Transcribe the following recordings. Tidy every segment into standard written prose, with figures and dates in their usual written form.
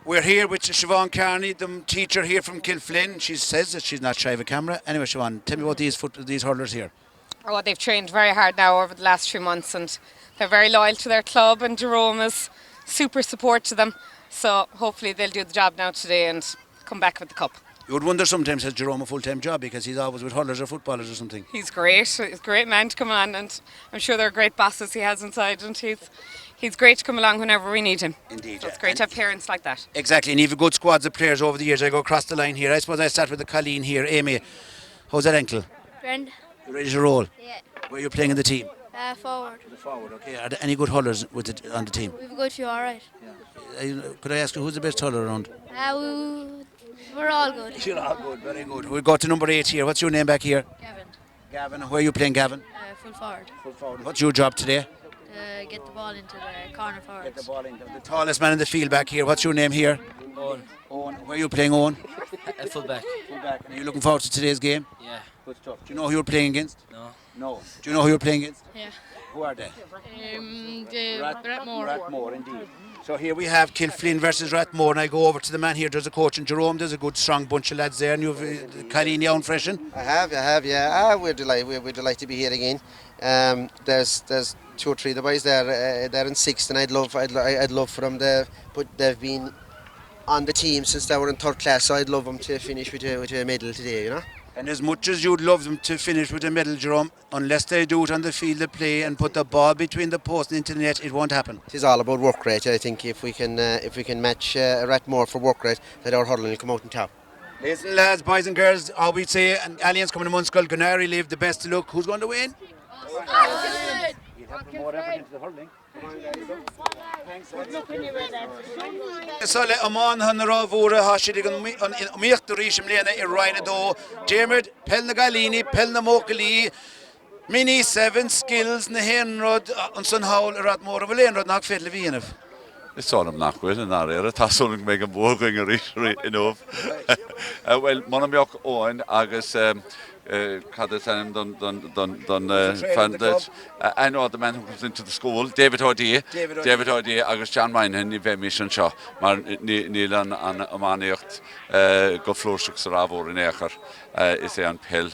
We're here with Siobhan Carney, the teacher here from Kilflynn. She says that she's not shy of a camera. Anyway, Siobhan, tell me about these hurlers here. Oh, they've trained very hard now over the last 3 months, and they're very loyal to their club, and Jerome is super support to them. So hopefully they'll do the job now today and come back with the cup. You would wonder sometimes, has Jerome a full-time job because he's always with hurlers or footballers or something? He's great. He's a great man to come on, and I'm sure there are great bosses he has inside, and he's great to come along whenever we need him. Indeed. So it's great to have parents like that. Exactly, and you've good squads of players over the years. I go across the line here. I suppose I start with the Colleen here. Amy, how's that ankle? Grand. You ready to roll? Yeah. Where are you playing in the team? Forward. The forward, okay. Are there any good hurlers on the team? We've got you all right. Could I ask you, who's the best hurler around? We're all good. You're all good, very good. We'll go to number 8 here. What's your name back here? Gavin. Gavin. Where are you playing, Gavin? Full forward. Full forward. What's your job today? Get the ball into the corner forward. Get the ball in. The tallest man in the field back here. What's your name here? Owen. Owen. Where are you playing, Owen? At fullback. Fullback. Are you looking forward to today's game? Yeah. Good stuff. Do you know who you're playing against? No. No. Do you know who you're playing against? Yeah. Who are they? Rathmore. Rathmore, indeed. So here we have Kilflynn versus Rathmore, and I go over to the man here. There's a coach, and Jerome. There's a good, strong bunch of lads there, and you've Colleen Young freshen. I have, yeah. We're delighted to be here again. There's 2 or 3 of the boys there. They're in 6th, and I'd love for them to, but they've been on the team since they were in 3rd class. So I'd love them to finish with a medal today, you know. And as much as you'd love them to finish with a medal, Jerome, unless they do it on the field of play and put the ball between the post and into the net, it won't happen. It is all about work rate. I think if we can match Rathmore for work rate, that our hurling will come out on top. Listen, lads, boys and girls, all we'd say, and Alliance coming to Munskull, Gunari leave the best to look. Who's going to win? So le amon han ravura hashidigan micht rishim lena irina do Dermot Pelna Galini Pelna Mokali Mini 7 skills na henrod on sun haul Rathmore of Lenrod nak fet levinov. It's on him nach with an area. That's only make a boring enough. Well, Monamiok Owen, Agus, Cadatan done funded. I know the man who comes into the school, David O'Dea, Agus John Mine, Ni Mission Shaw, Nilan and Amaniocht, go Florshuk Saravor in Echer, is on Pill,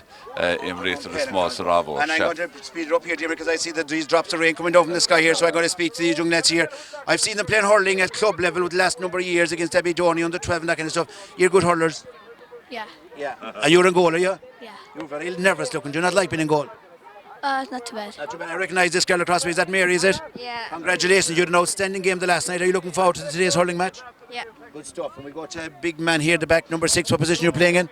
Imri to the small Saravor. And I'm going to speed it up here, Jimmy, because I see that these drops of rain coming down from the sky here, so I'm going to speak to these young lads here. I've seen them playing hurling at club level with the last number of years against Abbeydoney under 12 and that kind of stuff. You're good hurlers. Yeah. Are you in goal, are you? Yeah. You're very nervous looking. Do you not like being in goal? It's not too bad. Not too bad. I recognise this girl across me. Is that Mary, is it? Yeah. Congratulations, you had an outstanding game the last night. Are you looking forward to today's hurling match? Yeah. Good stuff. And we go to a big man here at the back, number 6. What position you're playing in?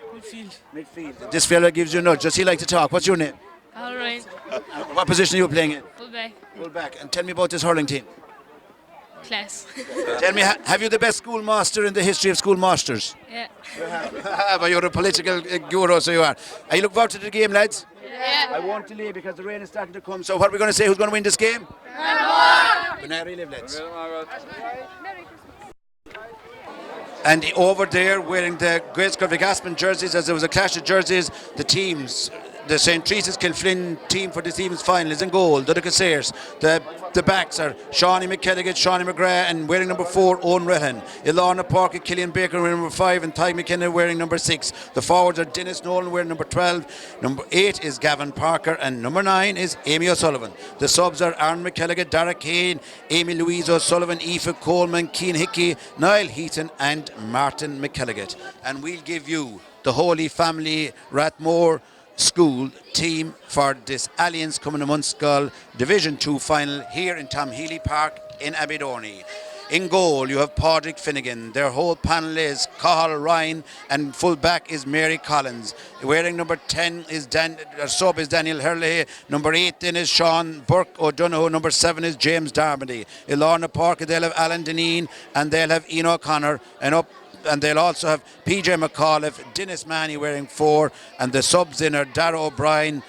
Midfield. This fella gives you a nudge. Does he like to talk? What's your name? All right. What position are you playing in? Fullback. Fullback. And tell me about this hurling team. Class. Tell me, have you the best schoolmaster in the history of schoolmasters? Yeah. But you're a political guru, so you are. Are you looking forward to the game, lads? Yeah. I won't delay because the rain is starting to come. So what are we going to say? Who's going to win this game? Canary live, lads. And over there, wearing the Grace Curvy Gaspin jerseys, as there was a clash of jerseys, the teams, the St. Teresa's Kilflynn team for this evening's final is in goal. Dudaka Sayers. The backs are Shawnee McKelligan, Shawnee McGrath, and wearing number 4, Owen Rehan. Ilana Parker, Killian Baker wearing number 5, and Ty McKenna wearing number 6. The forwards are Dennis Nolan wearing number 12. Number 8 is Gavin Parker, and number 9 is Amy O'Sullivan. The subs are Aaron McKelligan, Dara Kane, Amy Louise O'Sullivan, Aoife Coleman, Keane Hickey, Niall Heaton, and Martin McKelligan. And we'll give you the Holy Family Rathmore School team for this Alliance coming to Munskull Division 2 final here in Tom Healy Park in Abbeydoney. In goal, you have Padraig Finnegan. Their whole panel is Cathal Ryan, and full back is Mary Collins. Wearing number 10 is sub is Daniel Hurley. Number 8 then is Sean Burke O'Donoghue. Number 7 is James Darmody. Ilana Parker, they'll have Alan Deneen, and they'll have Ian O'Connor. And they'll also have PJ McAuliffe, Dennis Manny wearing 4, and the subs in are Dara O'Brien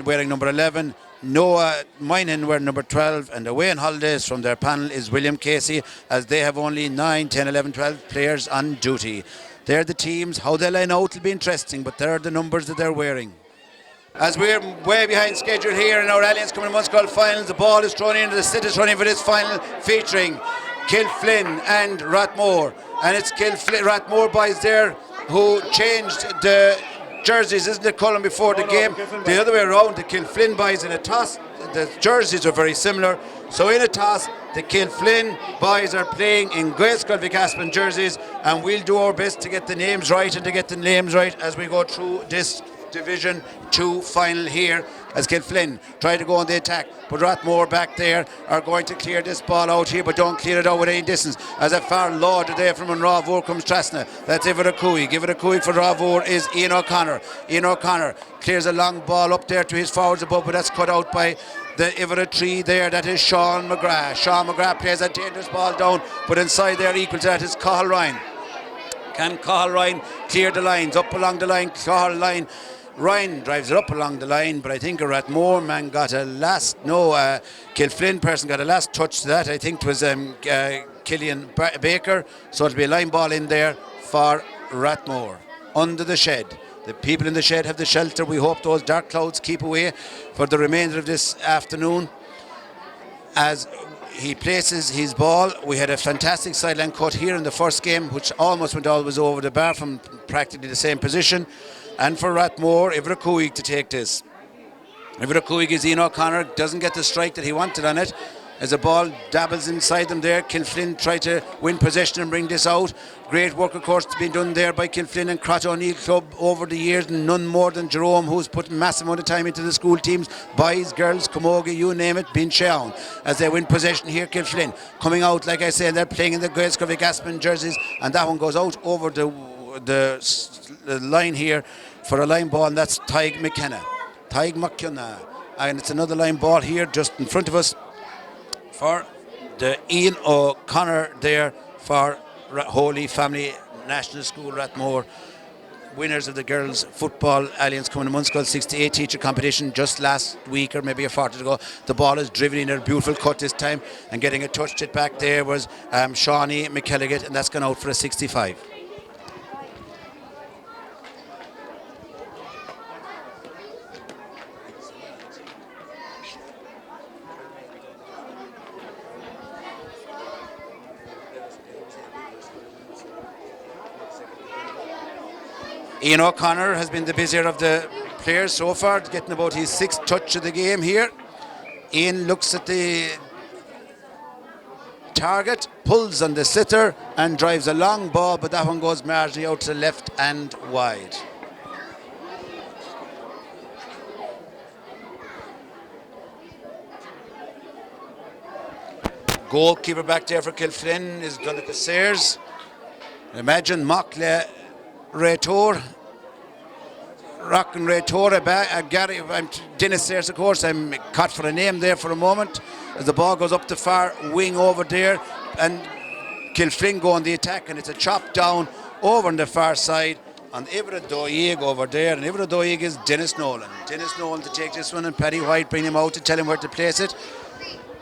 wearing number 11, Noah Moynihan wearing number 12, and away on holidays from their panel is William Casey, as they have only 9, 10, 11, 12 players on duty. They're the teams. How they line out will be interesting, but they're the numbers that they're wearing. As we're way behind schedule here in our Alliance coming to Munskull finals, the ball is thrown in, the sit is running for this final featuring Kilflynn and Rathmore. And it's Rathmore boys there who changed the jerseys, isn't it, Colin, before the game? The other way around, the Kilflynn boys in a toss, the jerseys are very similar. So in a toss, the Kilflynn boys are playing in Gaelscoil Vic Aspen jerseys, and we'll do our best to get the names right as we go through this Division 2 final here, as Kilflynn try to go on the attack, but Rathmore back there are going to clear this ball out here, but don't clear it out with any distance, as a far lauder there from Ravor comes Trasna. That's Iver Cooey. Give it a Cooey for Ravor is Ian O'Connor. Ian O'Connor clears a long ball up there to his forwards above, but that's cut out by the Ivera tree there. That is Sean McGrath. Sean McGrath plays a dangerous ball down, but inside there equal to that is Cathal Ryan. Can Cathal Ryan clear the lines up along the line? Ryan drives it up along the line, but I think a Rathmore man got a Kilflynn person got a last touch to that. I think it was Killian Baker, so it'll be a line ball in there for Rathmore. Under the shed. The people in the shed have the shelter. We hope those dark clouds keep away for the remainder of this afternoon. As he places his ball, we had a fantastic sideline cut here in the first game, which almost went always over the bar from practically the same position. And for Rathmore, Ivra Cooig to take this. Ivra Cooig is Ian O'Connor, doesn't get the strike that he wanted on it. As the ball dabbles inside them there, Kilflynn tried to win possession and bring this out. Great work, of course, being done there by Kilflynn and Crotch O'Neill Club over the years, and none more than Jerome, who's put massive amount of time into the school teams. Boys, girls, camogie, you name it, being shown. As they win possession here, Kilflynn coming out, like I said, they're playing in the Gaelscoil Vic Aspen jerseys, and that one goes out over the line here for a line ball, and that's Tig McKenna. And it's another line ball here just in front of us for the Ian O'Connor there for Holy Family National School Rathmore, winners of the Girls Football Alliance Coming Munster 68 teacher competition just last week or maybe a fortnight ago. The ball is driven in a beautiful cut this time, and getting it touched it back there was Shawnee McKelligot, and that's gone out for a 65. Ian O'Connor has been the busier of the players so far, getting about his sixth touch of the game here. Ian looks at the target, pulls on the sitter and drives a long ball, but that one goes marginally out to the left and wide. Goalkeeper back there for Kilflynn is Donica Sayers. Imagine Mockle Raytor, Rockin Raytor, Gary, Dennis Sayers, of course. I'm caught for a name there for a moment as the ball goes up the far wing over there, and Kilflynn go on the attack, and it's a chop down over on the far side on Ivra Doig over there, and Ivra Doig is Dennis Nolan. Dennis Nolan to take this one, and Paddy White bring him out to tell him where to place it,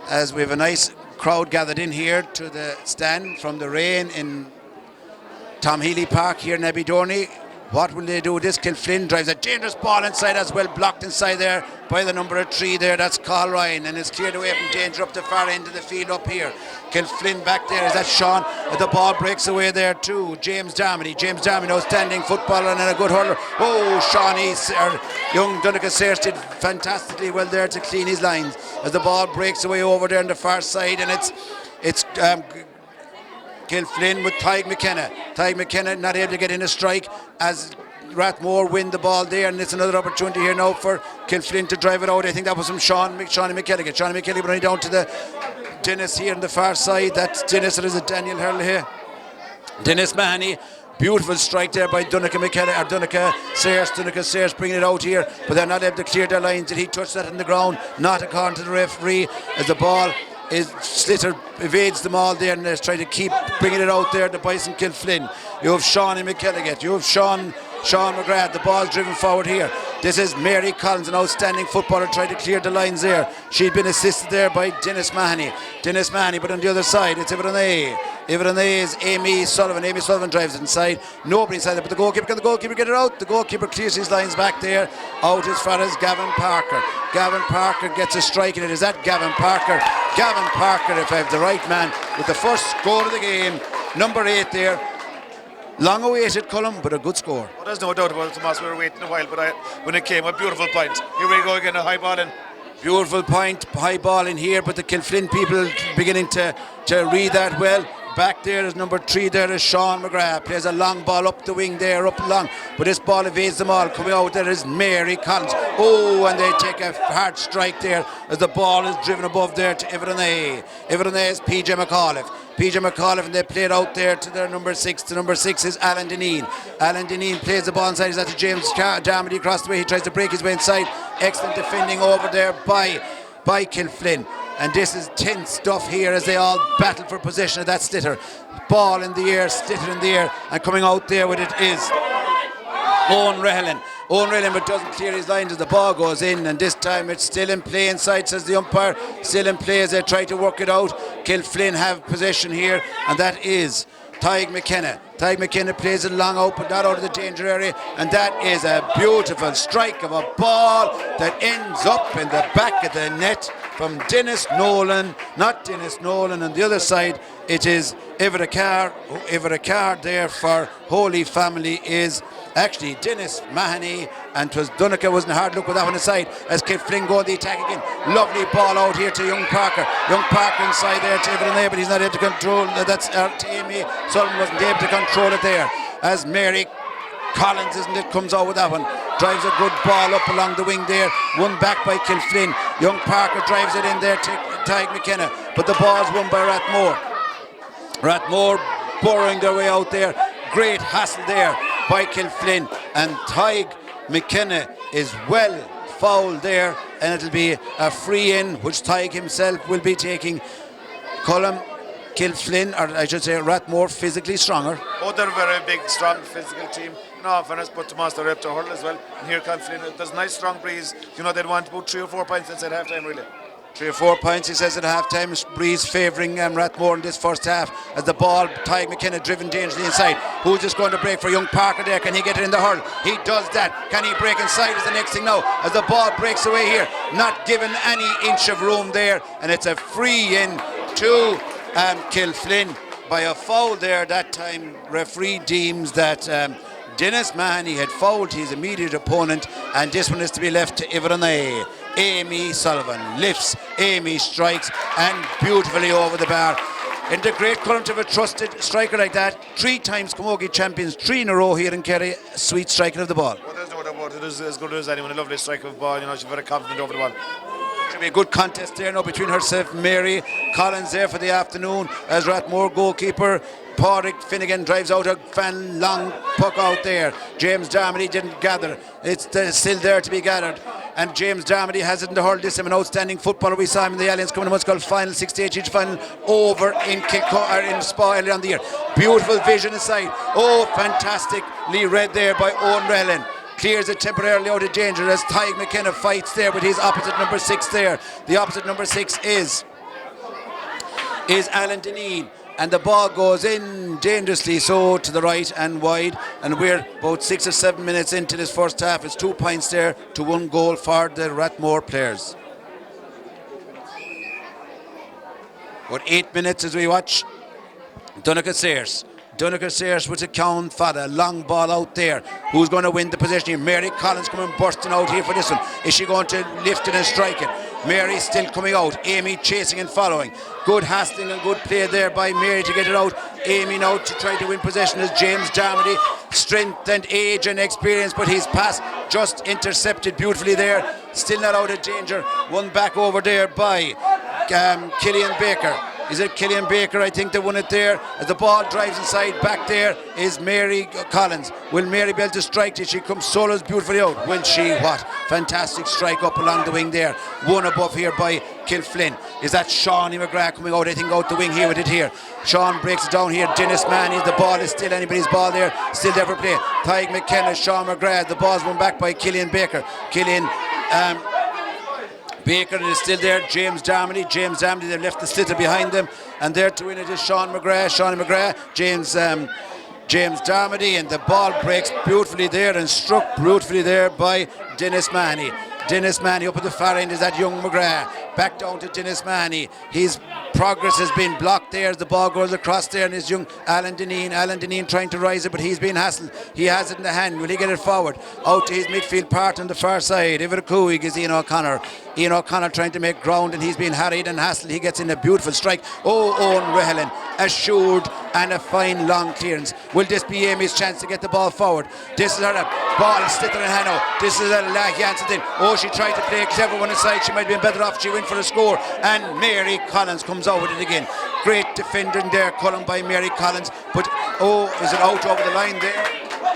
as we have a nice crowd gathered in here to the stand from the rain in Tom Healy Park here in Abbeydorney. What will they do with this? Kilflynn drives a dangerous ball inside, as well blocked inside there by the number 3 there. That's Cathal Ryan, and it's cleared away from danger up the far end of the field up here. Kilflynn back there. Is that Sean? The ball breaks away there too. James Darmody. James Darmody, outstanding footballer and a good hurler. Oh, young Donica Sayers did fantastically well there to clean his lines as the ball breaks away over there on the far side, and it's Kilflynn with Tig McKenna. Tig McKenna not able to get in a strike as Rathmore win the ball there, and it's another opportunity here now for Kilflynn to drive it out. I think that was from Shawnee McKelligot. Shawnee McKelligot running down to the Dennis here on the far side. That's Dennis, or is it Daniel Hurl here? Dennis Mahoney. Beautiful strike there by Donica Sayers. Donica Sayers bringing it out here, but they're not able to clear their lines. Did he touch that on the ground? Not according to the referee, as the ball is Slater evades them all there, and they're trying to keep bringing it out there. The Bison Kilflynn. You have Shawnee McKelligot. You have Sean McGrath. The ball's driven forward here. This is Mary Collins, an outstanding footballer, trying to clear the lines there. She'd been assisted there by Dennis Mahoney. But on the other side, it's Ivernay. Ivernay is Amy Sullivan. Amy Sullivan drives it inside. Nobody inside there, but the goalkeeper, can the goalkeeper get it out? The goalkeeper clears his lines back there. Out as far as Gavin Parker. Gavin Parker gets a strike in it. Is that Gavin Parker? Gavin Parker, if I have the right man, with the first goal of the game. Number 8 there. Long awaited, Cullum, but a good score. Well, there's no doubt about it, Tomas. We were waiting a while, but when it came, a beautiful point. Here we go again, a high ball in. Beautiful point, high ball in here, but the Kilflynn people beginning to read that well. Back there is number 3, there is Sean McGrath. Plays a long ball up the wing there, up long. But this ball evades them all. Coming out there is Mary Collins. Oh, and they take a hard strike there as the ball is driven above there to Ivernay. Ivernay is PJ McAuliffe. And they played out there to their number 6. The number 6 is Alan Deneen. Alan Deneen plays the ball inside. He's at James Darmody across the way. He tries to break his way inside. Excellent defending over there by Kilflynn. And this is tense stuff here as they all battle for possession of that Stitter. Ball in the air, Stitter in the air, and coming out there with it is Owen Rehelin. But doesn't clear his lines as the ball goes in, and this time it's still in play inside, says the umpire. Still in play as they try to work it out. Kilflynn have possession here, and that is Tyg McKenna. Tyg McKenna plays it long out, but not out of the danger area, and that is a beautiful strike of a ball that ends up in the back of the net from Dennis Nolan. Not Dennis Nolan. On the other side, it is Ivra Carr there for Holy Family is actually Dennis Mahoney, and 'twas Donica wasn't hard look with that one aside as Kilflynn go on the attack again. Lovely ball out here to Young Parker. Young Parker inside there to Ivernay, but he's not able to control. That's to Amy Sullivan wasn't able to control it there as Mary Collins, isn't it, comes out with that one. Drives a good ball up along the wing there. Won back by Kilflynn. Young Parker drives it in there to Tyg McKenna, but the ball's won by Rathmore. Rathmore burrowing their way out there. Great hassle there by Kilflynn, and Tyg McKenna is well fouled there, and it'll be a free in which Tyg himself will be taking. Cullum, Kilflynn, or I should say Rathmore, physically stronger. Oh, they're a very big, strong, physical team. No fairness, but Tomas, they're up to hurl as well. And here Kilflynn, there's a nice strong breeze. You know, they'd want about 3 or 4 points inside half time, really. 3 or 4 points, he says, at half time. Breeze favouring Rathmore in this first half as the ball, Tyg McKenna driven dangerously inside. Who's just going to break for Young Parker there? Can he get it in the hurl? He does that. Can he break inside is the next thing now as the ball breaks away here. Not given any inch of room there, and it's a free in to Kilflynn by a foul there. That time referee deems that Dennis Mahoney had fouled his immediate opponent, and this one is to be left to Ivernay. Amy Sullivan lifts, Amy strikes, and beautifully over the bar. In the great current of a trusted striker like that, 3 times Camogie champions, 3 in a row here in Kerry, sweet striking of the ball. Well, there's no doubt about it. It is as good as anyone. A lovely strike of the ball. You know, she's very confident over the ball. Should be a good contest there now between herself and Mary Collins there for the afternoon as Rathmore goalkeeper Pádraig Finnegan drives out a fan long puck out there. James Darmody didn't gather. It's still there to be gathered. And James Darmody has it in the hurl. This is an outstanding footballer. We saw him in the Alliance coming to what's called final 68-inch final over in Spa earlier on the year. Beautiful vision inside. Oh, fantastically read there by Owen Rehelin. Clears it temporarily out of danger as Tyg McKenna fights there with his opposite number 6 there. The opposite number 6 is Alan Deneen. And the ball goes in dangerously so to the right and wide, and we're about 6 or 7 minutes into this first half. It's 2 points there to 1 goal for the Rathmore players. About 8 minutes as we watch Donegal Sayers. Donegal Sayers with a count fada, long ball out there. Who's going to win the possession here? Mary Collins coming bursting out here for this one. Is she going to lift it and strike it? Mary still coming out. Amy chasing and following. Good hassling and good play there by Mary to get it out. Amy now to try to win possession as James Darmody. Strength and age and experience, but his pass just intercepted beautifully there. Still not out of danger. One back over there by Killian Baker. Is it Killian Baker? I think they won it there. As the ball drives inside, back there is Mary Collins. Will Mary be able to strike it? She comes solos beautifully out. Will she? What? Fantastic strike up along the wing there. One above here by Kilflynn. Is that Shawnee McGrath coming out? I think out the wing here with it here. Sean breaks it down here. Dennis Manny, the ball is still anybody's ball there. Still there for play. Tyke McKenna, Sean McGrath. The ball's won back by Killian Baker. Baker is still there. James Darmody, they've left the slitter behind them. And there to win it is Shawnee McGrath, James Darmody, and the ball breaks beautifully there and struck beautifully there by Dennis Manny. Dennis Manny up at the far end is that young McGrath. Back down to Dennis Manny. His progress has been blocked there as the ball goes across there, and his young Alan Deneen trying to rise it, but he's been hassled. He has it in the hand. Will he get it forward? Out to his midfield part on the far side. Iver Cooig is Ian O'Connor. Ian O'Connor trying to make ground, and he's been harried and hassled. He gets in a beautiful strike. Owen Rehelin assured, and a fine long clearance. Will this be Amy's chance to get the ball forward? This is her ball is slither in hand now. This is a Jansen thing. She tried to play a clever one inside. She might have been better off. She went for a score, and Mary Collins comes out with it again. Great defending there, Cullen by Mary Collins. But is it out over the line there?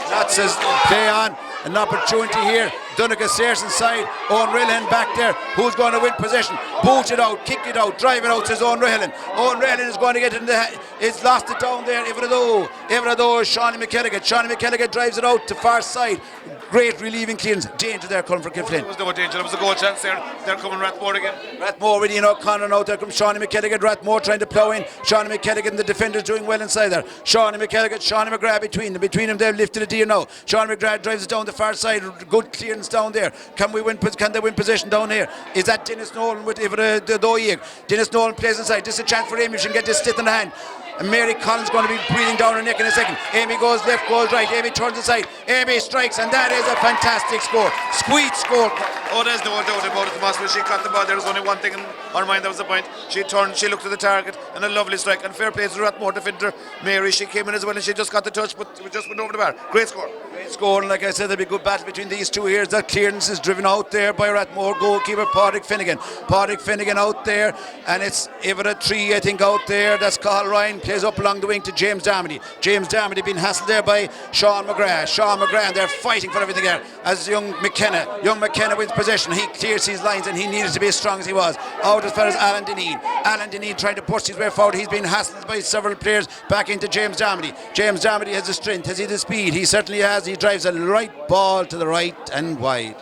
That says play on. An opportunity here. Donegal Sears inside. Owen Rehelin back there. Who's going to win possession? Boot it out, kick it out, drive it out, says Owen Rehelin. Owen Rehelin is going to get it in the it's lost it down there. Everado is Shawnee McKelligan. Shawnee McKelligan drives it out to far side. Great relieving clearance. Danger there coming from Kilflynn. There was no danger. There was a goal chance there. They're coming Rathmore again. Rathmore with Ian O'Connor now. There comes Shawnee McKelligan. Rathmore trying to plough in. Shawnee McKelligan, the defender's doing well inside there. Shawnee McKelligan, Shawnee McGrath between them. Between them, they've lifted it here now. Shawnee McGrath drives it down the far side. Good clearance down there. Can they win possession down here? Is that Dennis Nolan with the Doig? Dennis Nolan plays inside. This is a chance for Amy. She can get this stick in the hand. And Mary Collins going to be breathing down her neck in a second. Amy goes left, goes right. Amy turns inside. Amy strikes, and that is a fantastic score. Squeak score. Oh, there's no doubt about it, Tomas. When she caught the ball, there was only one thing in her mind. That was the point. She turned, she looked at the target, and a lovely strike. And fair play to the Rathmore defender, Mary. She came in as well, and she just got the touch, but it just went over the bar. Great score. Great score, and like I said, there'll be a good battle between these two here. That clearance is driven out there by Rathmore goalkeeper Pádraig Finnegan. Pádraig Finnegan out there, and it's Everett 3, I think, out there. That's Cathal Ryan, plays up along the wing to James Darmody. James Darmody being hassled there by Sean McGrath, and they're fighting for everything there. As young McKenna wins possession, he clears his lines, and he needed to be as strong as he was. Out as far as Alan Deneen trying to push his way forward. He's been hassled by several players back into James Darmody. James Darmody has the strength, has he the speed? He certainly has. He drives a right ball to the right and wide.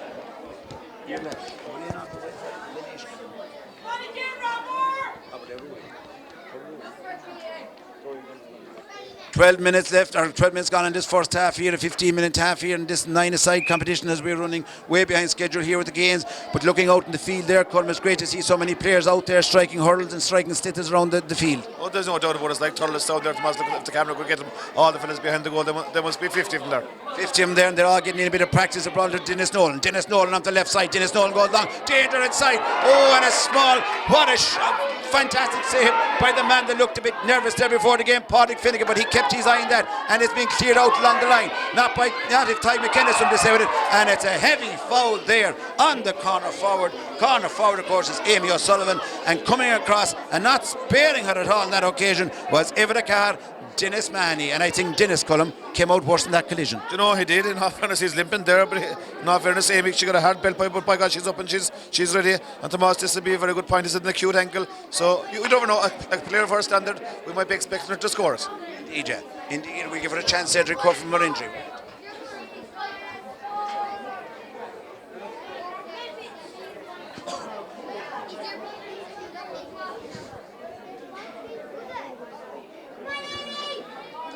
12 minutes left, or 12 minutes gone in this first half here, a 15-minute half here in this 9-a-side competition as we're running way behind schedule here with the games. But looking out in the field there, Colm, it's great to see so many players out there striking hurdles and striking stitters around the field. Oh, there's no doubt about it. It's like Turles down there, Tomas. If the camera could get them, all the fellas behind the goal, there must be 50 of them there. 50 of them there, and they're all getting in a bit of practice abroad to Dennis Nolan. Dennis Nolan on the left side. Dennis Nolan goes long. Danger inside. Oh, and a small, what a shot. Fantastic save by the man that looked a bit nervous there before the game, Pádraig Finnegan, but he kept his eye on that, and it's been cleared out along the line. Not if Tyke McKenna is to say with it, and it's a heavy foul there on the corner forward. Corner forward, of course, is Amy O'Sullivan, and coming across and not sparing her at all on that occasion was Everett Carr, Dennis Manny, and I think Dennis Cullum came out worse in that collision. Do you know, he did. In all fairness, he's limping there, but in all fairness, Amy, she got a hard belt, but by God, she's up and she's ready. And Tomas, this will be a very good point. He's in an acute ankle, so you don't know, a player of her standard, we might be expecting her to score us. Indeed, we give her a chance to recover from her injury.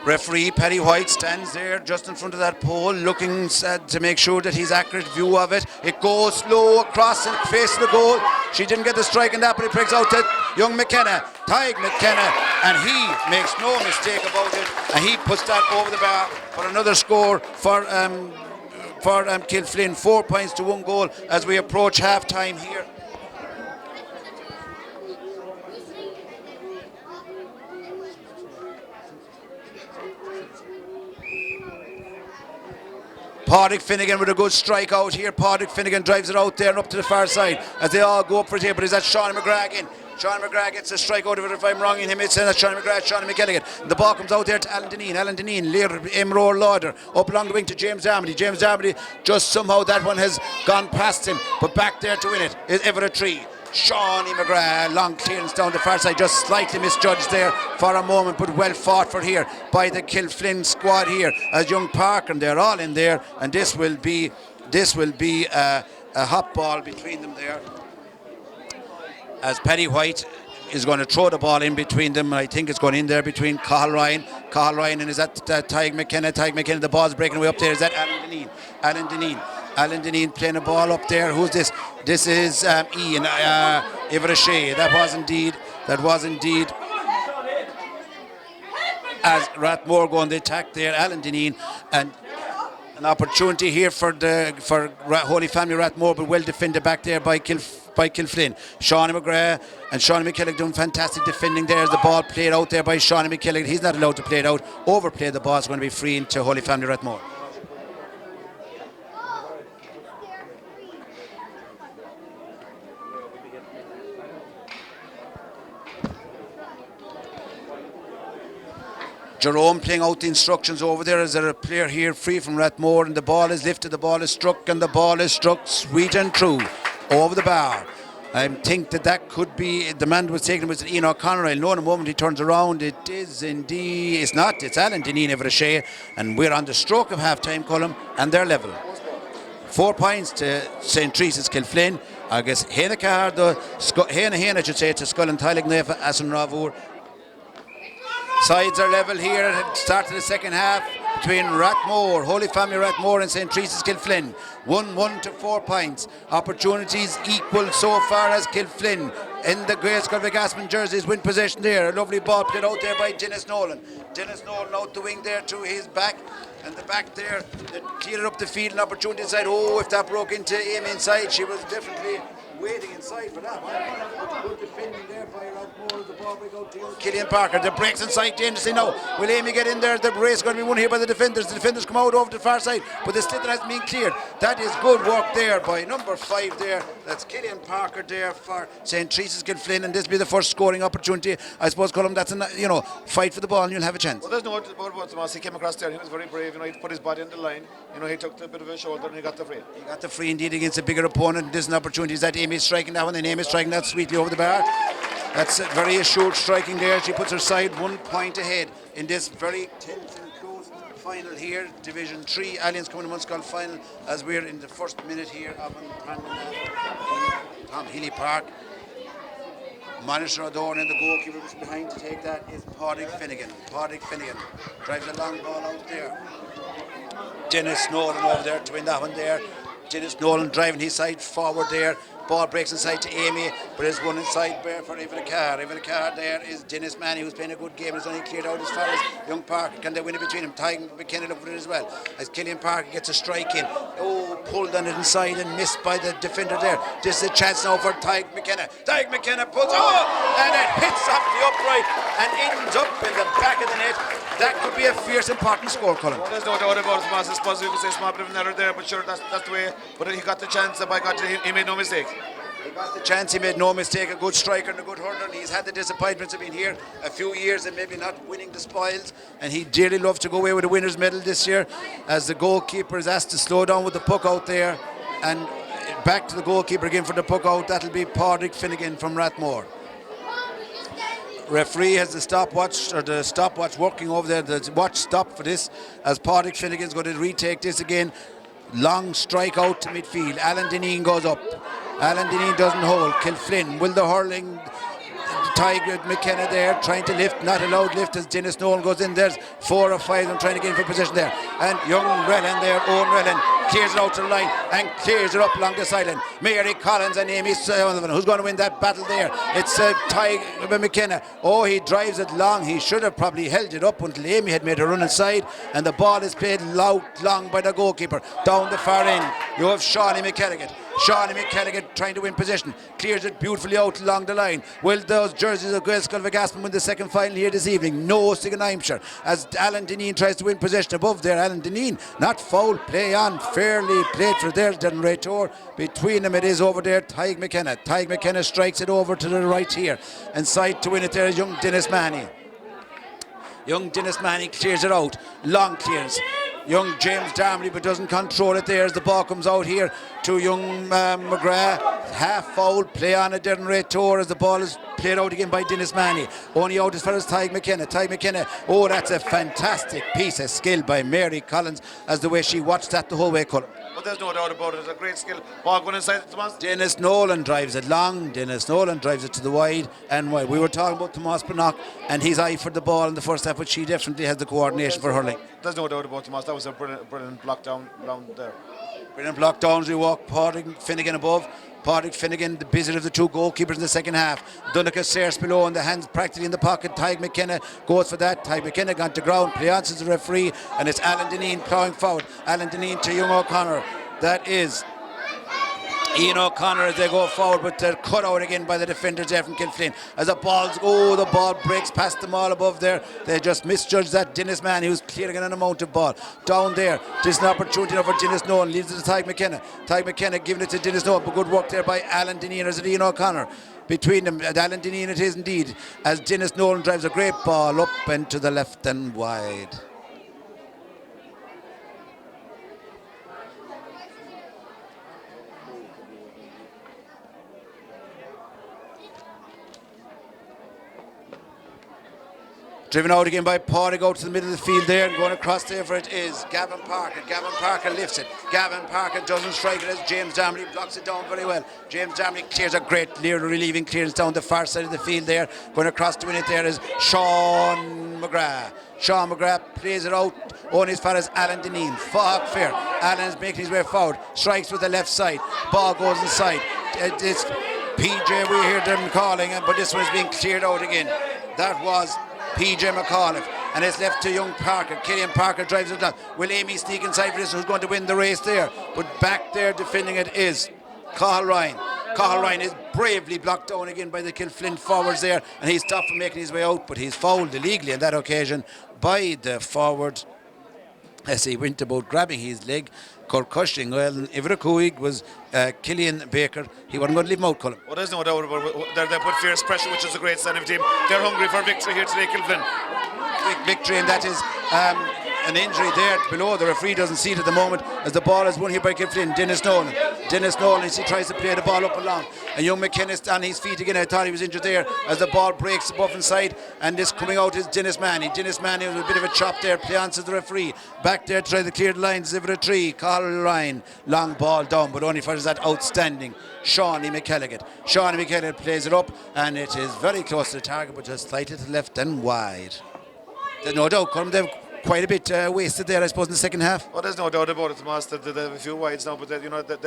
Referee Paddy White stands there just in front of that pole, looking to make sure that he's accurate view of it. It goes slow across and faces the goal. She didn't get the strike in that, but it breaks out to young McKenna, Tyke McKenna, and he makes no mistake about it, and he puts that over the bar for another score for Kilflynn. 4 points to 1 goal as we approach half time here. Pádraig Finnegan with a good strike out here. Pádraig Finnegan drives it out there and up to the far side as they all go up for it here. But is that Sean McGrath again? Sean McGrath gets a strike out of it. If I'm wrong in him, it's that Sean McGrath, Sean McKelligan. The ball comes out there to Alan Deneen, later Imror Lauder, up along the wing to James Darmody. James Darmody, just somehow that one has gone past him, but back there to win it is Everett 3. Shawnee McGrath, long clearance down the far side, just slightly misjudged there for a moment, but well fought for here by the Kilflynn squad here, as Young Park, and they're all in there, and this will be a hot ball between them there, as Paddy White is going to throw the ball in between them. I think it's going in there between Cathal Ryan, and is that Tadhg McKenna, the ball's breaking away up there. Is that Alan Deneen playing a ball up there? Who's this? This is Ian Iverashay. That was indeed as Rathmore going the attack there, Alan Deneen, and an opportunity here for Holy Family Rathmore, but well defended back there by Kilflynn. Shawnee McGrath and Shawnee McKellick doing fantastic defending there as the ball played out there by Shawnee McKellick. He's not allowed to play it out. Overplay the ball is going to be free into Holy Family Rathmore. Jerome playing out the instructions over there as there a player here free from Rathmore, and the ball is lifted, the ball is struck, and the ball is struck sweet and true over the bar. I think that could be the man who was taken was Ian O'Connor. I'll know in a moment he turns around. It is indeed, it's not, it's Alan Deneen Iverashay, and we're on the stroke of half time, Colm, and they're level. 4 points to St. Teresa's Kilflynn. I guess Hena should say to Scull and Tylig Nefa Asan Ravur. Sides are level here at the start of the second half between Rathmore, Holy Family Rathmore and St. Teresa's Kilflynn. 1-1 to 4 points. Opportunities equal so far as Kilflynn in the Grey Skull Aspen jerseys win possession there. A lovely ball played out there by Dennis Nolan. Dennis Nolan out the wing there to his back. And the back there, they cleared up the field, an opportunity inside. Oh, if that broke into Amy inside, she was definitely waiting inside for that one. Good defending there by Rathmore. The ball break out to Killian Parker. The breaks inside dangerously now. Will Amy get in there? The race is going to be won here by the defenders. The defenders come out over the far side, but the slither hasn't been cleared. That is good work there by number 5 there. That's Killian Parker there for St. Teresa's Kilflynn, and this will be the first scoring opportunity. I suppose, Colm, that's a fight for the ball and you'll have a chance. Well, there's no doubt about Tomas. He came across there. He was very brave. He put his body on the line. He took a bit of a shoulder and he got the free. He got the free indeed against a bigger opponent. There's an opportunity that Amy is striking that one, and Amy is striking that sweetly over the bar. That's very assured striking there. She puts her side 1 point ahead in this very tense and close final here. Division 3 Alliance coming to Munskull final as we're in the first minute here of Tom Healy Park. Monitor Adorn and the goalkeeper was behind to take that is Pádraig Finnegan. Pádraig Finnegan drives a long ball out there. Dennis Nolan over there to win that one there. Dennis Nolan driving his side forward there. Ball breaks inside to Amy, but there's one inside there for Evan Carr. Evan Carr there is Dennis Manny, who's playing a good game. It's only cleared out as far as Young Parker. Can they win it between them? Tadhg McKenna looking for it as well. As Killian Parker gets a strike in. Oh, pulled on it inside and missed by the defender there. This is a chance now for Tadhg McKenna. Tadhg McKenna pulls, and it hits off the upright and ends up in the back of the net. That could be a fierce, important score, Colin. Well, there's no doubt about it, I suppose you could say a small bit of an error there, but sure, that's the way. But he got the chance, and by God, he made no mistake. He got the chance, he made no mistake. A good striker and a good hurler. He's had the disappointments of being here a few years and maybe not winning the spoils, and he'd dearly love to go away with a winner's medal this year, as the goalkeeper is asked to slow down with the puck out there, and back to the goalkeeper again for the puck out. That'll be Pádraig Finnegan from Rathmore. Referee has the stopwatch working over there. The watch stopped for this, as Pádraig Finnegan's going to retake this again. Long strike out to midfield. Alan Deneen goes up. Alan Deneen doesn't hold. Kilflynn will the hurling. Tadhg McKenna there trying to lift, not allowed lift as Dennis Nolan goes in. There's 4 or 5 of them trying to get in for position there. And young Rellan there, Owen Rellan, clears it out to the line and clears it up along the sideline. Mary Collins and Amy Sullivan, who's going to win that battle there? It's Tadhg McKenna. Oh, he drives it long. He should have probably held it up until Amy had made a run inside, and the ball is played long by the goalkeeper. Down the far end, you have Shawnee McKelligan. Shawnee McKelligan trying to win possession, clears it beautifully out along the line. Will those jerseys of Grey Skull Aspen win the second final here this evening? No, Stiganheimshire, as Alan Deneen tries to win possession above there. Alan Deneen, not foul play on, fairly played for their generator. Between them it is over there, Tadhg McKenna. Tadhg McKenna strikes it over to the right here, and side to win it there is young Dennis Manny. Young Dennis Manny clears it out, long clearance. young James Darmody, but doesn't control it there as the ball comes out here to young McGrath. Half foul, play on a Darren Ray Tour as the ball is played out again by Dennis Manny. Only out as far as Tyg McKenna. Tyg McKenna, oh, that's a fantastic piece of skill by Mary Collins as the way she watched that the whole way, Colin. But there's no doubt about it. It's a great skill. Ball going inside, Tomas. Dennis Nolan drives it long. Dennis Nolan drives it to the wide and wide. We were talking about Tomas Bannock and his eye for the ball in the first half, but she definitely has the coordination for hurling. There's no doubt about Tomas. That was a brilliant block down there. Brilliant block down as we walk. Padraig Finnegan above. Padraig Finnegan, the busier of the two goalkeepers in the second half. Donncha Sears below and the hands practically in the pocket. Tyg McKenna goes for that. Tyg McKenna gone to ground. Pleance is the referee and it's Alan Dineen plowing forward. Alan Dineen to young O'Connor. That is Ian O'Connor as they go forward, but they're cut out again by the defenders there from Kilflin. As the ball breaks past them all above there. They just misjudged that Dennis Mann, who's clearing an amount of ball. Down there, this is an opportunity now for Dennis Nolan. Leaves it to Tyg McKenna. Tyg McKenna giving it to Dennis Nolan, but good work there by Alan Dineen as Ian O'Connor. Between them, Alan Dineen it is indeed, as Dennis Nolan drives a great ball up and to the left and wide. Driven out again by Padraig out to the middle of the field there and going across there for it is Gavin Parker. Gavin Parker lifts it. Gavin Parker doesn't strike it as James Darmody blocks it down very well. James Darmody clears a great relieving clearance down the far side of the field there. Going across to win it there is Sean McGrath. Sean McGrath plays it out only as far as Alan Dineen. Fog fair. Alan is making his way forward. Strikes with the left side. Ball goes inside. It's PJ, we hear them calling, but this one is being cleared out again. That was PJ McAuliffe, and it's left to young Parker. Killian Parker drives it down. Will Amy sneak inside for this? Who's going to win the race there? But back there defending it is Cathal Ryan. Cathal Ryan is bravely blocked down again by the Kilflint forwards there, and he's stopped from making his way out, but he's fouled illegally on that occasion by the forward as he went about grabbing his leg. Concussion. Well, Ivra Cooig was Killian Baker. He wasn't going to leave him out, Colin. Well, there's no doubt about it. They put fierce pressure, which is a great sign of the team. They're hungry for victory here today, Kilflin. Quick victory, and that is an injury there below. The referee doesn't see it at the moment as the ball is won here by Kilflin. Dennis Nolan as he tries to play the ball up along. And young McKenna's on his feet again. I thought he was injured there as the ball breaks above inside, and this coming out is Dennis Manny. Dennis Manny with a bit of a chop there. Pleance is the referee. Back there to try to clear the lines. Ivra Tree. Cathal Ryan. Long ball down, but only for that outstanding Shawnee McElligott. Shawnee McElligott plays it up, and it is very close to the target, but just slightly to the left and wide. There's no doubt, Colin, they've quite a bit wasted there, I suppose, in the second half. Well, there's no doubt about it, Tomas. They have a few wides now, but they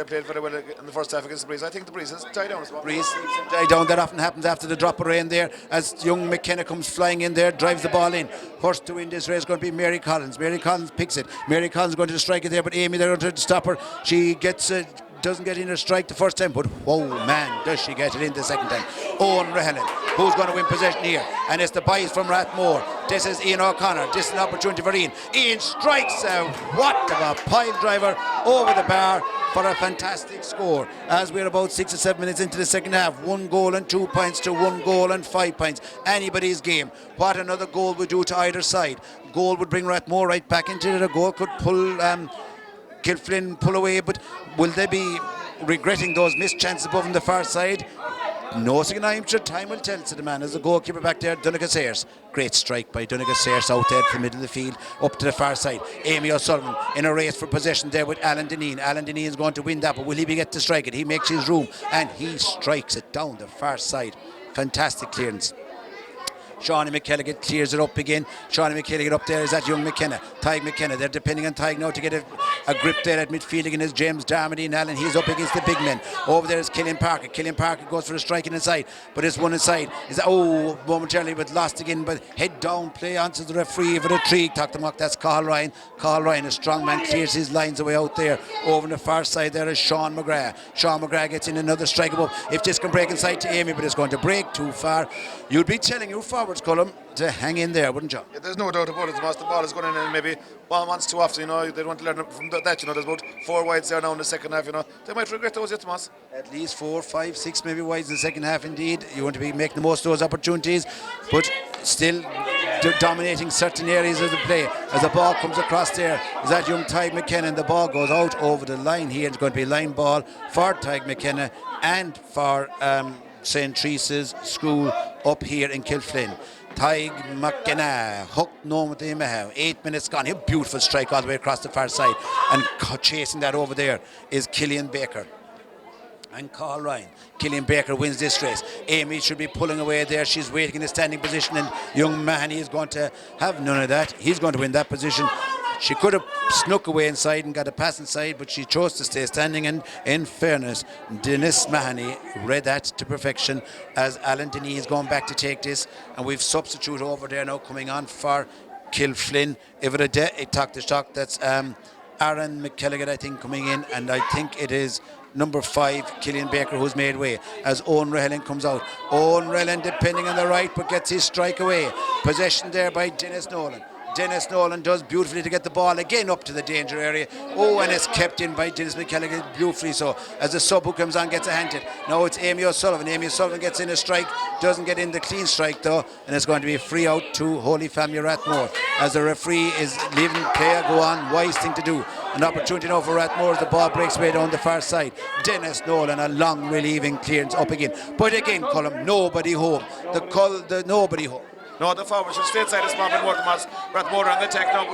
played very well in the first half against the Breeze. I think the Breeze has died down as well. Breeze died down. That often happens after the drop of rain there, as young McKenna comes flying in there, drives the ball in. First to win this race is going to be Mary Collins. Mary Collins picks it. Mary Collins is going to strike it there, but Amy, they're going to stop her. She gets doesn't get in a strike the first time, but whoa, man, does she get it in the second time. Owen Rehellan, who's going to win possession here, and it's the boys from Rathmore. This is Ian O'Connor. This is an opportunity for Ian. Ian strikes a what of a pile driver over the bar for a fantastic score, as we're about 6 or 7 minutes into the second half. 1 goal and 2 points to 1 goal and 5 points. Anybody's game. What another goal would do to either side. Goal would bring Rathmore right back into it. A goal could pull Kilflin pull away, but will they be regretting those missed chances above on the far side? No, I'm sure time will tell, said the man as the goalkeeper back there, Donncha Sears. Great strike by Donncha Sears out there from the middle of the field up to the far side. Amy O'Sullivan in a race for possession there with Alan Dineen. Alan Dineen is going to win that, but will he be get to strike it? He makes his room and he strikes it down the far side. Fantastic clearance. Shawnee McElligott clears it up again. Shawnee McElligott up there is that young McKenna. Tyg McKenna. They're depending on Tyg now to get a grip there at midfield again is James Darmody and Allen. He's up against the big men. Over there is Killian Parker. Killian Parker goes for a striking inside, but it's one inside. Is momentarily but lost again, but head down play onto the referee for the tree. Talk to mock. That's Cathal Ryan. Cathal Ryan, a strong man, clears his lines away out there. Over on the far side there is Sean McGrath. Sean McGrath gets in another strike above. If this can break inside to Amy, but it's going to break too far. You'd be telling your forwards, Colum, to hang in there, wouldn't you? Yeah, there's no doubt about it, Tomas. The ball is going in and maybe one once too often, they want to learn from that, there's about 4 wides there now in the second half, They might regret those yet, Tomas. At least 4, 5, 6 maybe wides in the second half indeed. You want to be making the most of those opportunities, but still dominating certain areas of the play. As the ball comes across there, is that young Tyg McKenna, and the ball goes out over the line here. It's going to be a line ball for Tyg McKenna and for St. Teresa's School up here in Kilflynn. Tyg McKenna hooked no with him. 8 minutes gone. A beautiful strike all the way across the far side, and chasing that over there is Killian Baker and Carl Ryan. Killian Baker wins this race. Amy should be pulling away there. She's waiting in a standing position, and young Mahoney is going to have none of that. He's going to win that position. She could have snuck away inside and got a pass inside, but she chose to stay standing, and in fairness, Dennis Mahoney read that to perfection as Alan Denny is going back to take this, and we've substitute over there now coming on for Kilflynn. It talk the stock. That's Aaron McKelligan, I think, coming in, and I think it is number 5, Killian Baker, who's made way as Owen Rehellan comes out. Owen Rehellan depending on the right, but gets his strike away. Possession there by Dennis Nolan. Dennis Nolan does beautifully to get the ball again up to the danger area. Oh, and it's kept in by Dennis McKelligan beautifully so, as the sub who comes on gets a hand it. Now it's Amy O'Sullivan. Amy O'Sullivan gets in a strike, doesn't get in the clean strike though, and it's going to be a free out to Holy Family Rathmore, as the referee is leaving player go on. Wise thing to do. An opportunity now for Rathmore as the ball breaks way down the far side. Dennis Nolan, a long relieving clearance up again. But again, Colm, nobody home. Nobody home. No, the forward should stay inside the spot and more Tomas. Rathmore on the attack now.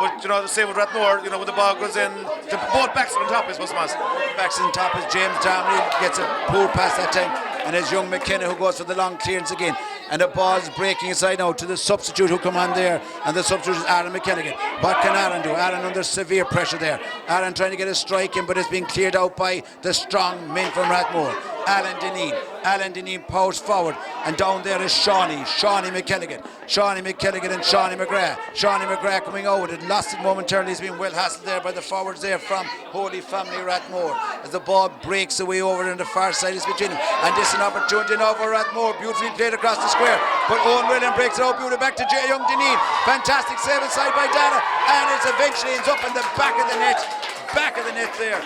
But, you know, the same with Rathmore, you know, when the ball goes in, both backs on top is what's Tomas. Backs on top is James Darmley, gets a poor pass that time. And it's young McKenna who goes for the long clearance again. And the ball's breaking inside now to the substitute who come on there. And the substitute is Aaron McKelligan. What can Aaron do? Aaron under severe pressure there. Aaron trying to get a strike in, but it's being cleared out by the strong men from Rathmore. Alan Deneen powers forward, and down there is Shawnee McKelligan and Shawnee McGrath. Shawnee McGrath coming out, it lost it momentarily. He's been well hassled there by the forwards there from Holy Family Rathmore, as the ball breaks away over in the far side is between them, and this is an opportunity now for Rathmore, beautifully played across the square, but Owen Rehellan breaks it out beautifully back to Young Deneen. Fantastic save inside by Dana, and it eventually ends up in the back of the net there.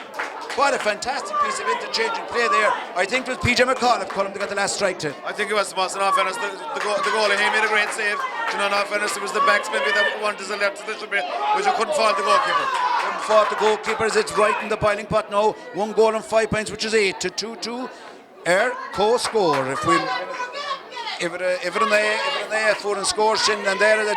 What a fantastic piece of interchanging play there. I think it was PJ McCall of Colm that got the last strike to. I think it was Tomas, in all fairness, the goalie, he made a great save. You know, in all fairness, it was the backs maybe that wanted to left position, which you couldn't fault the goalkeeper. Couldn't fault the goalkeeper as it's right in the boiling pot now. 1 goal and 5 points, which is 8 to 2-2. Co-score. If it on the foot and score shin, and there is a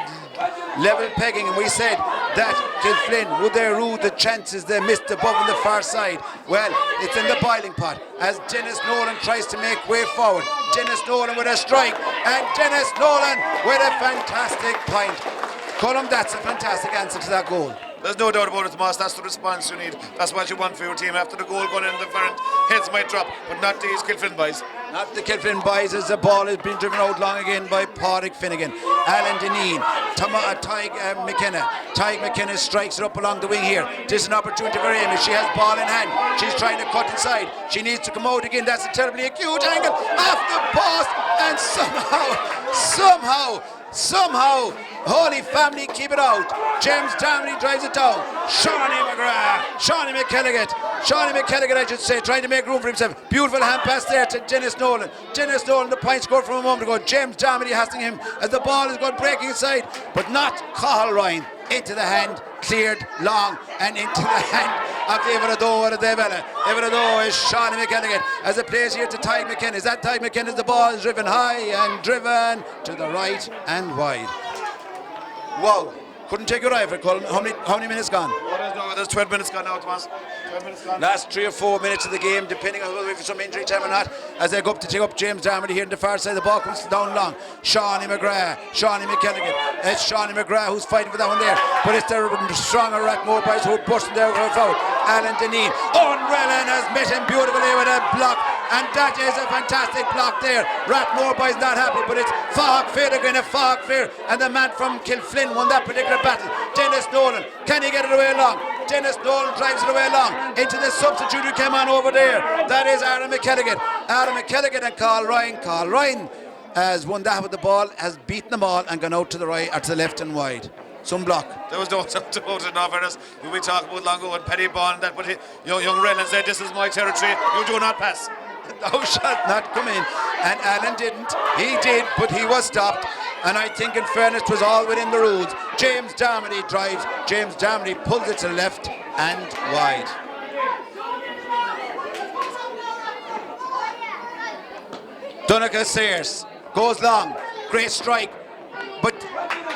level pegging, and we said that Kilflynn, would they rue the chances they missed above on the far side? Well, it's in the boiling pot as Dennis Nolan tries to make way forward. Dennis Nolan with a strike, and Dennis Nolan with a fantastic point. Colm, that's a fantastic answer to that goal. There's no doubt about it, Tomas. That's the response you need. That's what you want for your team. After the goal going in the front, heads might drop, but not these Kilflynn boys. Not the Kilflynn boys, as the ball has been driven out long again by Pádraig Finnegan. Alan Deneen, Tyg McKenna. Tyg McKenna strikes it up along the wing here. This is an opportunity for Amy. She has ball in hand. She's trying to cut inside. She needs to come out again. That's a terribly acute angle off the post, and somehow, Holy Family keep it out. James Darmley drives it down. Shawnee McKelligan, I should say, trying to make room for himself. Beautiful hand pass there to Dennis Nolan. Dennis Nolan, the point scored from a moment ago. James Darmley hassling him as the ball is going breaking inside, but not Cathal Ryan. Into the hand, cleared long, and into the hand of Ivrador Devella. Ivrador is Shawnee McKelligan as it plays here to Tyg McKenna. Is that Tyg McKenna? The ball is driven high and driven to the right and wide. Wow, couldn't take your eye for it, Colm. How many minutes gone? There's 12 minutes gone now, Tomas. 12 minutes gone. Last 3 or 4 minutes of the game, depending on whether we have some injury time or not, as they go up to take up James Darmody here on the far side. The ball comes down long. Shawnee McKelligan. It's Shawnee McGrath who's fighting for that one there, but it's the stronger Rathmore boys who are busting there forward. Alan Deneen. Owen Rehellan has met him beautifully with a block, and that is a fantastic block there. Rathmore boys not happy, but it's Fahak Fair again, and the man from Kilflynn won that particular battle. Dennis Nolan, can he get it away long? Dennis Nolan drives it away long into the substitute who came on over there. That is Aaron McKelligan. Aaron McKelligan and Carl Ryan. Carl Ryan has won that with the ball, has beaten them all and gone out to the right or to the left and wide. Some block. There was no doubt about it, in all fairness. We talked about long ago and Paddy Bond, that, but young Rehellan said, this is my territory, you do not pass. Thou shalt not come in. And Alan didn't. He did, but he was stopped. And I think, in fairness, it was all within the rules. James Darmody drives. James Darmody pulls it to the left and wide. Donegal Sayers goes long. Great strike. But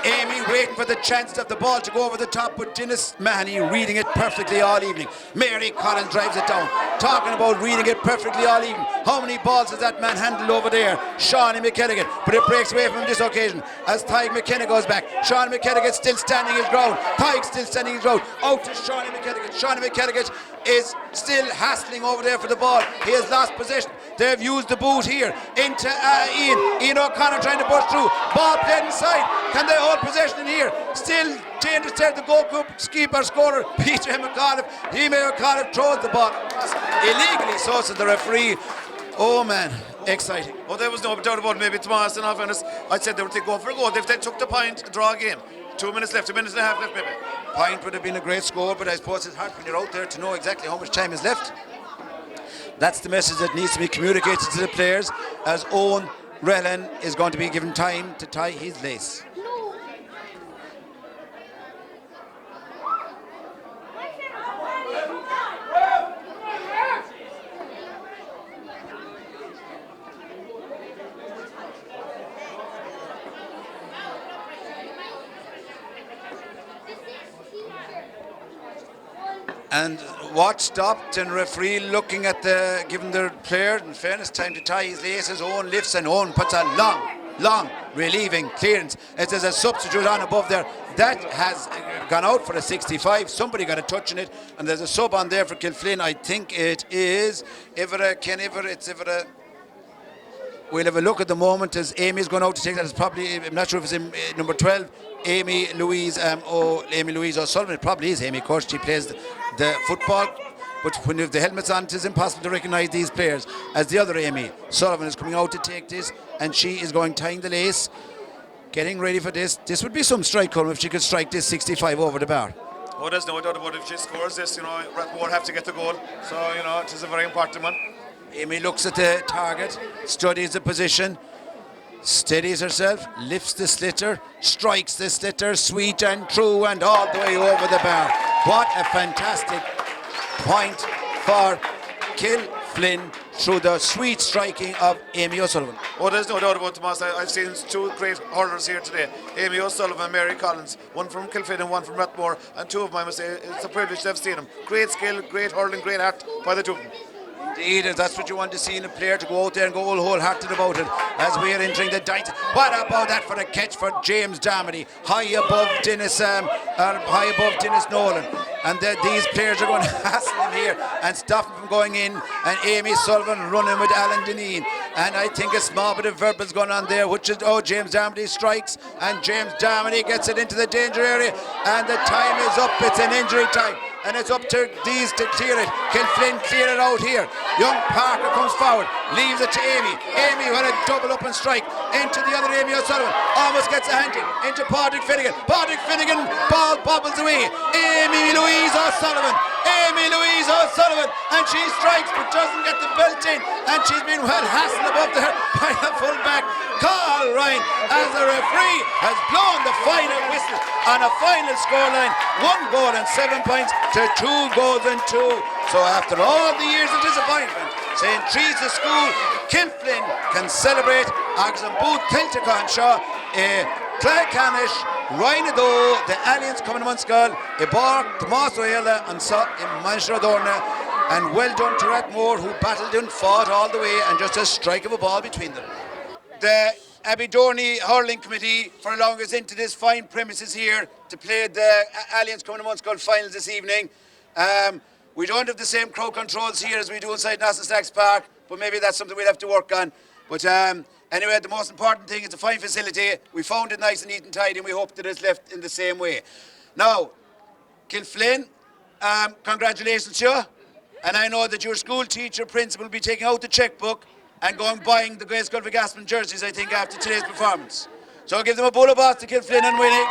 Amy waiting for the chance of the ball to go over the top, but Dennis Mahoney reading it perfectly all evening. Mary Collins drives it down. Talking about reading it perfectly all evening. How many balls has that man handled over there? Shawnee McKennigan, but it breaks away from him this occasion as Tyke McKenna goes back. Shawnee McKennigan still standing his ground. Tyke still standing his ground. Out to Shawnee McKennigan. Shawnee McKennigan is still hassling over there for the ball. He has lost possession. They've used the boot here into Ian O'Connor trying to burst through. Ball played inside. Can they hold possession in here? Still dangerous there. The goalkeeper scorer, Peter McAuliffe. McAuliffe throws the ball illegally, so says the referee. Oh man, exciting. Oh, there was no doubt about it. Maybe Tomas, in all fairness, I said they would go for a goal. If they took the point, draw again. 2 minutes left, 2 minutes and a half left maybe. Point would have been a great score, but I suppose it's hard when you're out there to know exactly how much time is left. That's the message that needs to be communicated to the players, as Owen Rellan is going to be given time to tie his lace. And what stopped, and referee looking at giving the player, in fairness, time to tie his laces. Owen lifts and Owen puts a long relieving clearance. It is a substitute on above there. That has gone out for a 65. Somebody got a touch in it, and there's a sub on there for Kilflynn. I think it is Ken Ivera. It's Ivera. We'll have a look at the moment as Amy's going out to take that. It's probably, I'm not sure if it's in number 12, Amy Louise O'Sullivan. It probably is Amy, of course. She plays the football. But when you have the helmets on, it is impossible to recognise these players. As the other Amy Sullivan is coming out to take this, and she is going tying the lace, getting ready for this. This would be some strike, Colm, if she could strike this 65 over the bar. Oh, there's no doubt about it. If she scores this, Rathmore have to get the goal. So, it is a very important one. Amy looks at the target, studies the position, steadies herself, lifts the slitter, strikes the slitter, sweet and true, and all the way over the bar. What a fantastic point for Kilflynn through the sweet striking of Amy O'Sullivan. Oh, there's no doubt about Tomas. I've seen two great hurlers here today. Amy O'Sullivan and Mary Collins. One from Kilflynn and one from Rathmore. And two of them, I must say, it's a privilege to have seen them. Great skill, great hurling, great heart by the two of them. Indeed, that's what you want to see in a player, to go out there and go all wholehearted about it as we are entering the ninth. What about that for a catch for James Darmody, high above Dennis Nolan, and these players are going to hassle him here and stop him from going in. And Amy Sullivan running with Alan Deneen, and I think a small bit of verbals going on there, which is James Darmody strikes, and James Darmody gets it into the danger area, and the time is up. It's an injury time, and it's up to these to clear it. Kilflynn clear it out here. Young Parker comes forward, leaves it to Amy. Amy with a double up and strike into the other Amy O'Sullivan. Almost gets a hand into Patrick Finnegan. Patrick Finnegan, ball bobbles away. Amy Louise O'Sullivan, and she strikes but doesn't get the belt in, and she's been well hassled above there by the fullback, Carl Ryan, as the referee has blown the final whistle on a final scoreline, 1 goal and 7 points to 2 goals and 2. So after all the years of disappointment, St. Teresa's School, Kilflynn can celebrate Oxen Booth, Tiltacanshaw, Clarecanish, Rhinado, the Aliens coming to Munskal, Ibar, Tomas O'Hela, and Manchradorna. And well done to Rathmore, who battled and fought all the way, and just a strike of a ball between them. The Abbeydorney Hurling Committee for allowing us into this fine premises here to play the Aliens coming to Munskal finals this evening. We don't have the same crowd controls here as we do inside Nassau Stacks Park, but maybe that's something we'll have to work on. But anyway, the most important thing is a fine facility. We found it nice and neat and tidy, and we hope that it's left in the same way. Now, Kilflynn, congratulations to you. And I know that your school teacher, principal, will be taking out the checkbook and going buying the Grace Gulf Gaspin jerseys, I think, after today's performance. So I'll give them a bull of applause to Kilflynn and winning.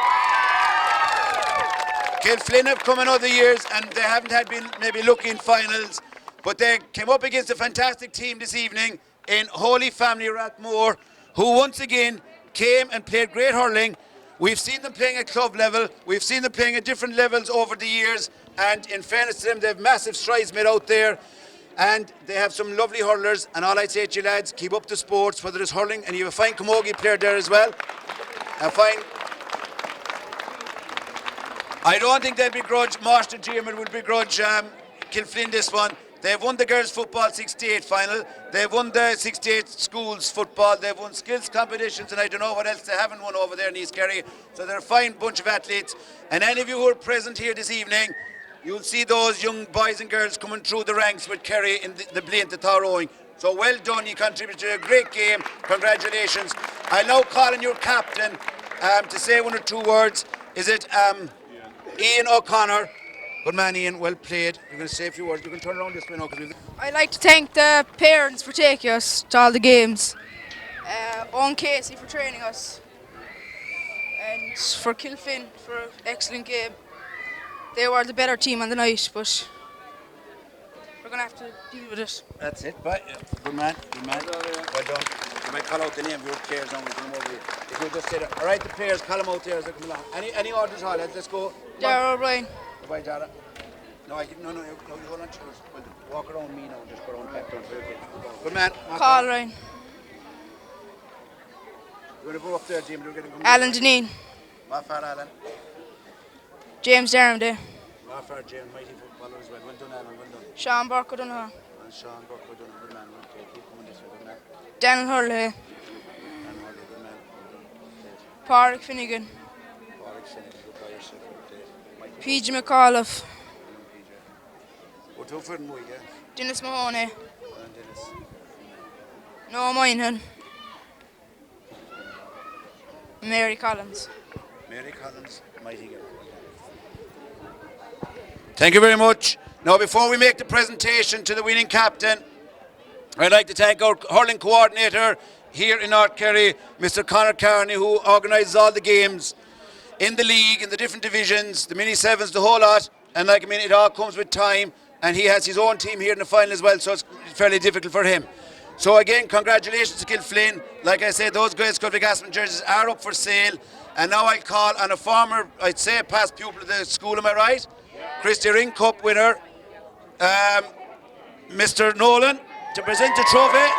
Kilflynn have come in other years, and they haven't had been maybe lucky in finals, but they came up against a fantastic team this evening in Holy Family Rathmore, who once again came and played great hurling. We've seen them playing at club level. We've seen them playing at different levels over the years. And in fairness to them, they have massive strides made out there. And they have some lovely hurlers. And all I'd say to you lads, keep up the sports, whether it's hurling. And you have a fine camogie player there as well. A fine... I don't think they'll begrudge, Marston German will begrudge Kilflynn this one. They've won the girls' football 68 final. They've won the 68 schools football. They've won skills competitions, and I don't know what else they haven't won over there in East Kerry. So they're a fine bunch of athletes. And any of you who are present here this evening, you'll see those young boys and girls coming through the ranks with Kerry in the Blaine to Tar rowing. So well done, you contributed to a great game. Congratulations. I'll now call on your captain to say one or two words. Is it Ian O'Connor? Good man, Ian, well played. You're going to say a few words. You can turn around this way now. I'd like to thank the parents for taking us to all the games, Owen Casey for training us, and for Kilflynn for an excellent game. They were the better team on the night, but we're going to have to deal with it. That's it. But, good man, good man. Well done. You might call out the name of your players now. If you just say that. All right, the players, call them out there as they come along. Any orders, all lads? Let's go. Darragh O'Brien. Goodbye, Dara. No, you hold on to us. Well, walk around me now and just go around back down to okay. Good man. Carl Ryan. You're going to go up there, Jim. Alan Deneen. Mafar Alan. James Dermody. Mafar James, mighty footballer as well. Well done, Alan. Well done. Sean Burke O'Donoghue. And Sean Burke O'Donoghue. Good man. Okay, keep coming this way. Good man. Daniel Hurley. Dan Hurley. Good man. Pádraig Finnegan. Pádraig Finnegan. Goodbye yourself. PJ McAuliffe. What for the yeah? Dennis Mahoney. And Dennis. Noah Moynihan. Mary Collins. Mary Collins, mighty girl. Thank you very much. Now, before we make the presentation to the winning captain, I'd like to thank our hurling coordinator here in North Kerry, Mr. Conor Carney, who organises all the games in the league, in the different divisions, the mini sevens, the whole lot. And like I mean, it all comes with time. And he has his own team here in the final as well, so it's fairly difficult for him. So again, congratulations to Kilflynn. Like I said, those Grace Cuthrick Aspen jerseys are up for sale. And now I'll call on a former, I'd say, past pupil of the school, am I right? Christy Ring Cup winner, Mr. Nolan, to present the trophy.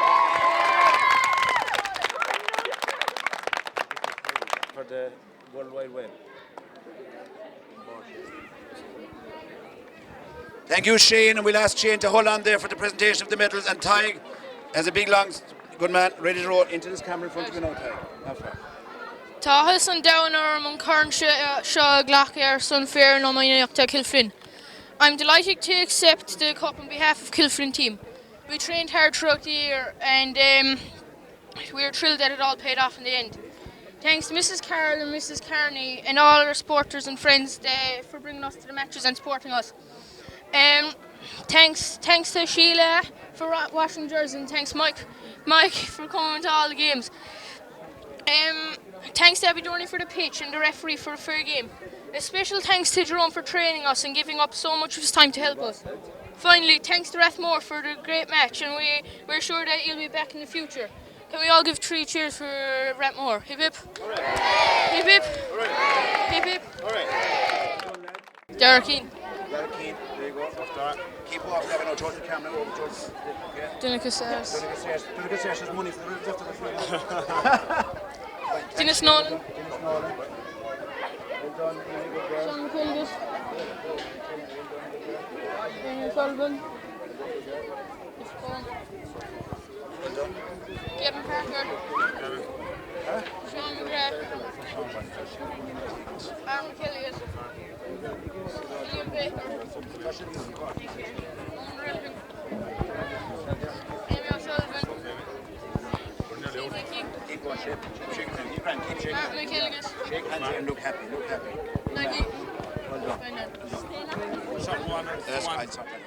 For the World Wide Web. Thank you, Shane, and we'll ask Shane to hold on there for the presentation of the medals. And Tig, as a big, long, good man, ready to roll into this camera in front of you now, Tig. Not far. Táthas an Downer among Carn Shaw Glachar Sun Fair no Mainachta Kilflynn. I'm delighted to accept the cup on behalf of Kilflynn team. We trained hard throughout the year and we were thrilled that it all paid off in the end. Thanks to Mrs. Carroll and Mrs. Carney and all our supporters and friends for bringing us to the matches and supporting us. Thanks to Sheila for washing jerseys, and thanks Mike for coming to all the games. Thanks to Abby Dorney for the pitch and the referee for a fair game. A special thanks to Jerome for training us and giving up so much of his time to help us. Finally, thanks to Rathmore for the great match, and we're sure that he'll be back in the future. Can we all give 3 cheers for Rathmore? Hip hip. Hip hip. Hip hip. Darragh Keane. Darragh Keane, there you go. Keep off, Gavin, I'll turn the camera over towards... Donica Sayers. Donica Sayers has money for the rest of the front. Dennis Nolan. Dennis Nolan. Well done, really good girl. Sean McKilgus. Daniel Sullivan. Well done. Kevin Parker. Sean McGrath. Aaron McKilligan. Ian Baker. Owen Relvin. Amy O'Sullivan. Steve Hickey. Keep going, shake hands. You can keep shaking Mark hands. McKilligan. Shake hands and look happy, look happy. Nike. Well done. That's fine, something.